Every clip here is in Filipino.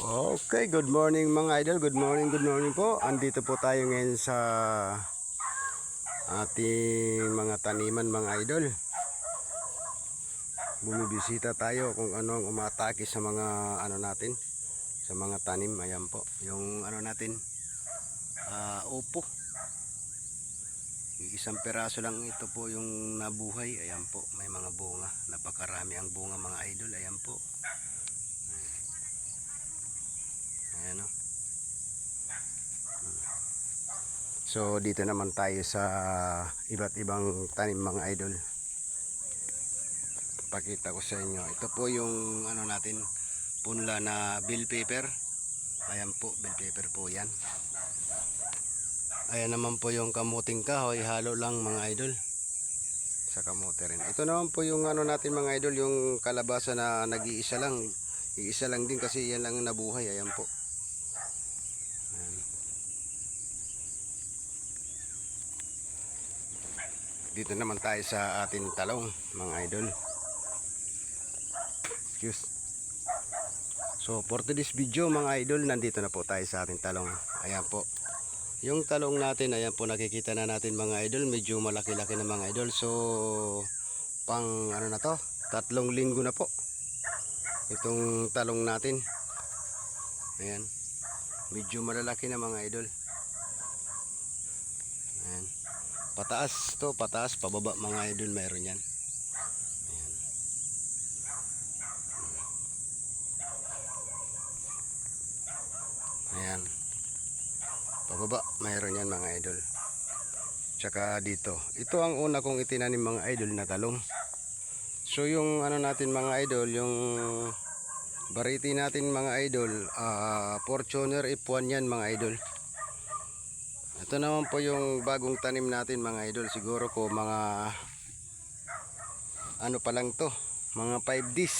Okay, good morning mga idol. Good morning po. Andito po tayo ngayon sa ating mga taniman mga idol. Bumibisita tayo kung ano ang umatake sa mga ano natin, sa mga tanim. Ayan po, yung ano natin, upo. Isang peraso lang ito po yung nabuhay. Ayan po, may mga bunga. Napakarami ang bunga mga idol. Ayan po. Ayan o. So dito naman tayo sa iba't ibang tanim mga idol. Pakita ko sa inyo. Ito po yung ano natin, punla na bell pepper. Ayan po, bell pepper po yan. Ayan naman po yung kamuting kahoy, halo lang mga idol. Sa kamote rin. Ito naman po yung ano natin mga idol, yung kalabasa na nag-iisa lang. Iisa lang din kasi yan lang nabuhay. Ayan po. Ayan. Dito naman tayo sa ating talong mga idol. Excuse. So for today's video mga idol, nandito na po tayo sa ating talong. Ayan po. Yung talong natin, ayan po, nakikita na natin mga idol, medyo malaki-laki na mga idol. So pang ano na to, 3 linggo na po itong talong natin. Ayan, medyo malalaki na mga idol. Ayan, pataas to, pataas, pababa mga idol, mayroon yan. Ayan. Ayan, pababa, mayroon yan mga idol. Tsaka dito, ito ang una kong itinanim mga idol na talong. So yung ano natin mga idol, yung variety natin mga idol, Fortuner F1 yan mga idol. Ito naman po yung bagong tanim natin mga idol. Siguro po mga ano pa lang to, mga 5 days.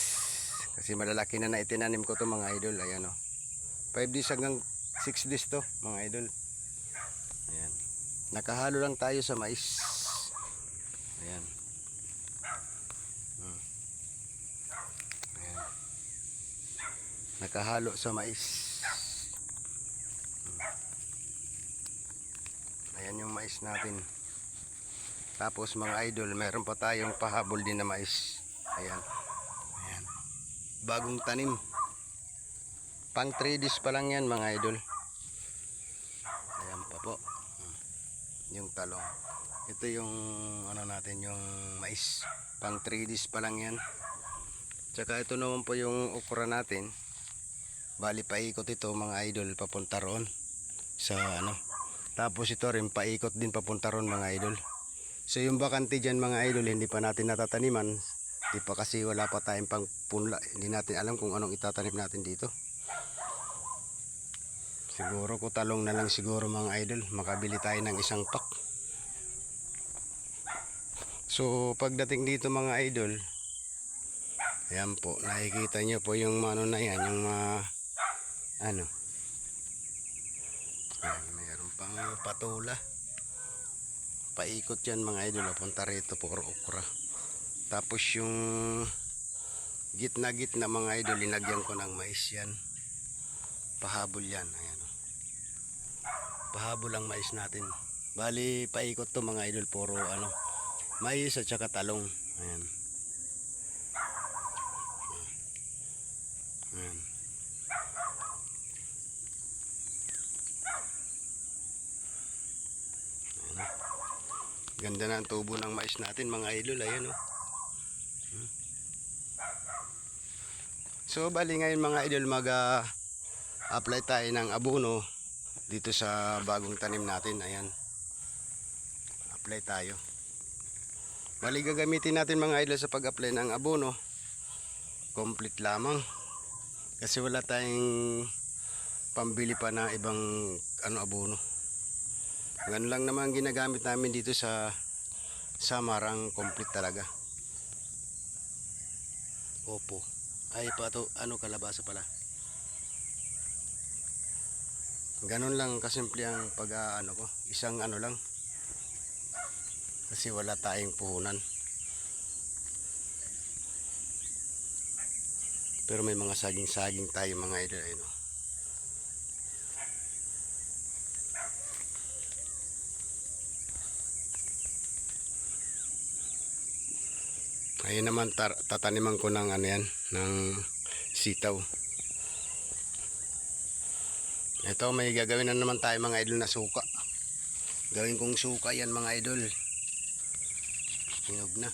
Kasi malalaki na itinanim ko to mga idol. Ayan o, 5 days hanggang 6 days to mga idol. Ayan, nakahalo lang tayo sa mais. Ayan. Ayan, nakahalo sa mais. Ayan yung mais natin. Tapos mga idol, meron pa tayong pahabol din na mais. Ayan. Ayan, bagong tanim. Pang 3 days pa lang yan mga idol. Ayan pa po yung talong. Ito yung ano natin, yung mais. Pang 3 days pa lang yan. Tsaka ito naman po yung okra natin. Bali paikot ito mga idol papunta roon sa ano. Tapos ito rin paikot din papunta roon mga idol. So yung bakante dyan mga idol, hindi pa natin natataniman. Hindi pa kasi wala pa tayong pang punla. Hindi natin alam kung anong itatanim natin dito. Siguro ko talong na lang siguro mga idol. Makabili tayo ng isang pack. So pagdating dito mga idol, ayan po, nakikita nyo po yung ano na yan, yung ano, ayan, mayroon pang patula. Paikot yan mga idol, punta rito po okra. Tapos yung gitna mga idol, linagyan ko ng mais yan. Pahabol yan, ayan. Pahabol ang mais natin. Bali paikot to mga idol, puro ano, mais at saka talong. Ayan. Ayan. Ganda na ang tubo ng mais natin mga idol. Ayan o. So bali ngayon mga idol, mag-apply tayo ng abono dito sa bagong tanim natin. Ayan, apply tayo. Bali gagamitin natin mga idol sa pag-apply ng abono, complete lamang. Kasi wala tayong pambili pa na ibang ano abono. Ganun lang naman ginagamit namin dito sa Samarang, complete talaga. Opo. Ay pa to, ano, kalabasa pala. Ganun lang kasimple ang pag ano ko. Isang ano lang. Kasi wala tayong puhunan. Pero may mga saging-saging tayo mga idol. Ayun. Ayun naman tataniman ko ng ano yan, ng sitaw. Ito may gagawin na naman tayo mga idol na suka. Gawin kong suka yan mga idol. Hinog na.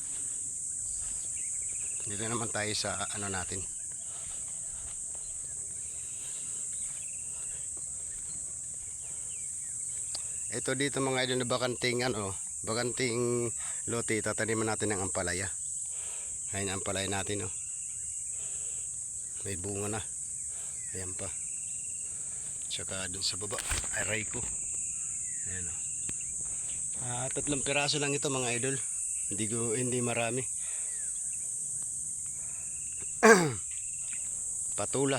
Dito naman tayo sa ano natin. Ito dito mga idol na bakanting bakanting lote, tataniman natin ng ampalaya. Ayun ang ampalaya natin May bunga na. Ayan pa. Tsaka dun sa baba, aray ko. Ayan tatlong piraso lang ito mga idol. Hindi marami. Patula.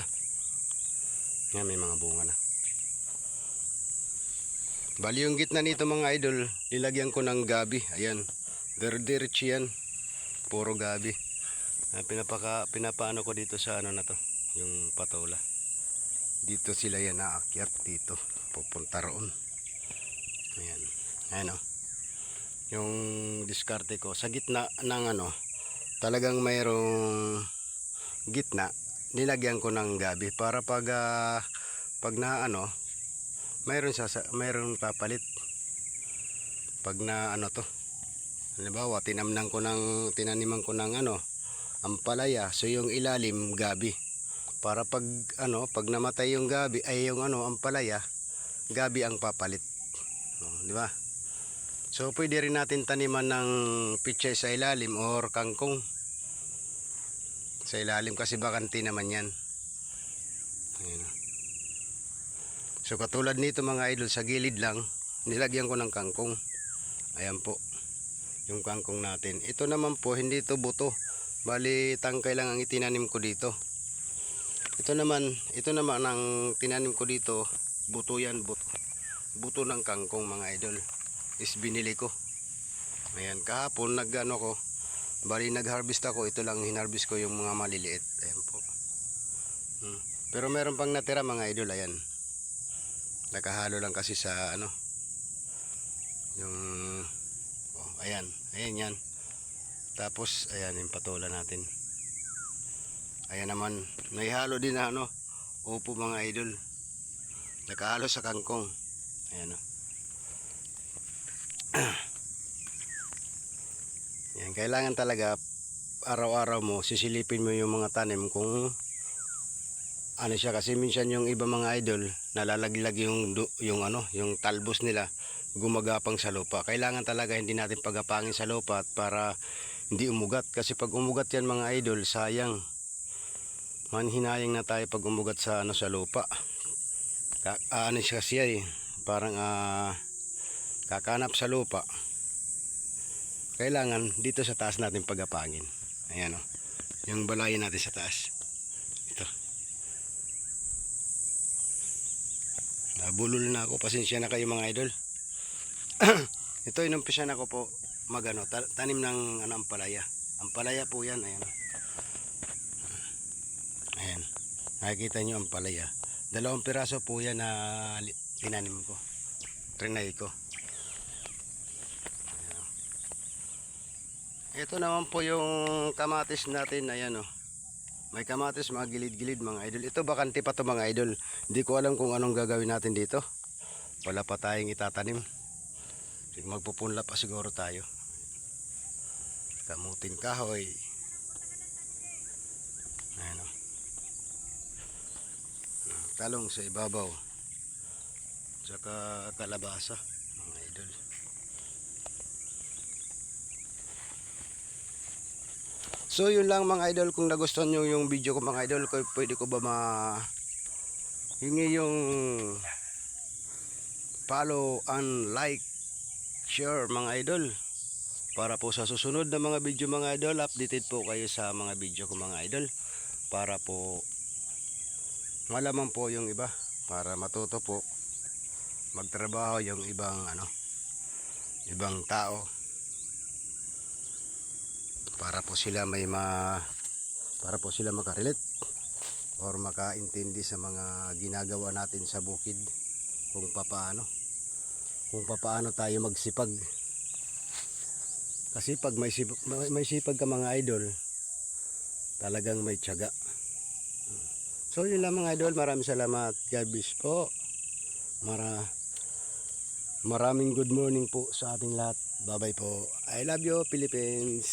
Yan, may mga bunga na. Bali yung gitna nito mga idol, nilagyan ko ng gabi. Ayan, diretso yan. Puro gabi. Pinapaano ko dito sa ano na to, yung patula. Dito sila yan naakyat dito. Pupunta roon. Ayan. Ayan yung diskarte ko. Sa gitna ng talagang mayroong gitna, nilagyan ko ng gabi para pag na mayroong papalit pag na to, halimbawa tinaniman ko ng ampalaya, so yung ilalim gabi, para pag namatay yung gabi ay yung ampalaya, gabi ang papalit, di ba? So pwede rin natin taniman ng pichay sa ilalim or kangkong sa ilalim kasi bakante naman yan. Ayan. So katulad nito mga idol, sa gilid lang nilagyan ko ng kangkong. Ayan po yung kangkong natin. Ito naman po hindi ito buto, bali tangkay lang ang itinanim ko dito. Ito naman ang tinanim ko dito, buto yan, buto ng kangkong mga idol, is binili ko. Ayan, kahapon nag-harvest ako. Ito lang hinarvest ko, yung mga maliliit. Ayan po. Pero meron pang natira mga idol. Ayan, nakahalo lang kasi sa yung ayan yan. Tapos ayan yung patula natin. Ayan naman, naihalo din na upo mga idol, nakahalo sa kangkong. Ayan yan, kailangan talaga araw-araw mo sisilipin mo yung mga tanim kung siya, kasi minsan yung iba mga idol nalalaglag yung talbos nila, gumagapang sa lupa. Kailangan talaga hindi natin pagapangin sa lupa para hindi umugat, kasi pag umugat yan mga idol, sayang, manhinayang na tayo pag umugat sa sa lupa. Siya parang kakanap sa lupa. Kailangan dito sa taas natin pagapangin. Ayan yung balayin natin sa taas. Ito. Nabulol na ako, pasensya na kayo mga idol. Ito, inumpisan ako po tanim ng ampalaya. Ampalaya po yan. Ayan. Ayan. Nakikita nyo ampalaya. 2 piraso po yan na tinanim ko. Trinay ko. Ito naman po yung kamatis natin. Ayan may kamatis mga gilid-gilid mga idol. Ito bakante pa to mga idol. Hindi ko alam kung anong gagawin natin dito. Wala pa tayong itatanim. Magpupunla pa siguro tayo. Kamuting kahoy. Ayan talong sa ibabaw. Tsaka kalabasa mga idol. So yun lang mga idol, kung nagustuhan nyo yung video ko mga idol, pwede ko ba hingi yung follow and like, share mga idol, para po sa susunod na mga video mga idol, updated po kayo sa mga video ko mga idol, para po malaman po yung iba, para matuto po magtrabaho yung ibang tao, para po sila para po sila makarelate or makaintindi sa mga ginagawa natin sa bukid, kung papaano tayo magsipag Kasi pag may sipag ka mga idol, talagang may tiyaga. So yun lang mga idol, maraming salamat. God bless po. Maraming good morning po sa ating lahat. Bye bye po. I love you Philippines.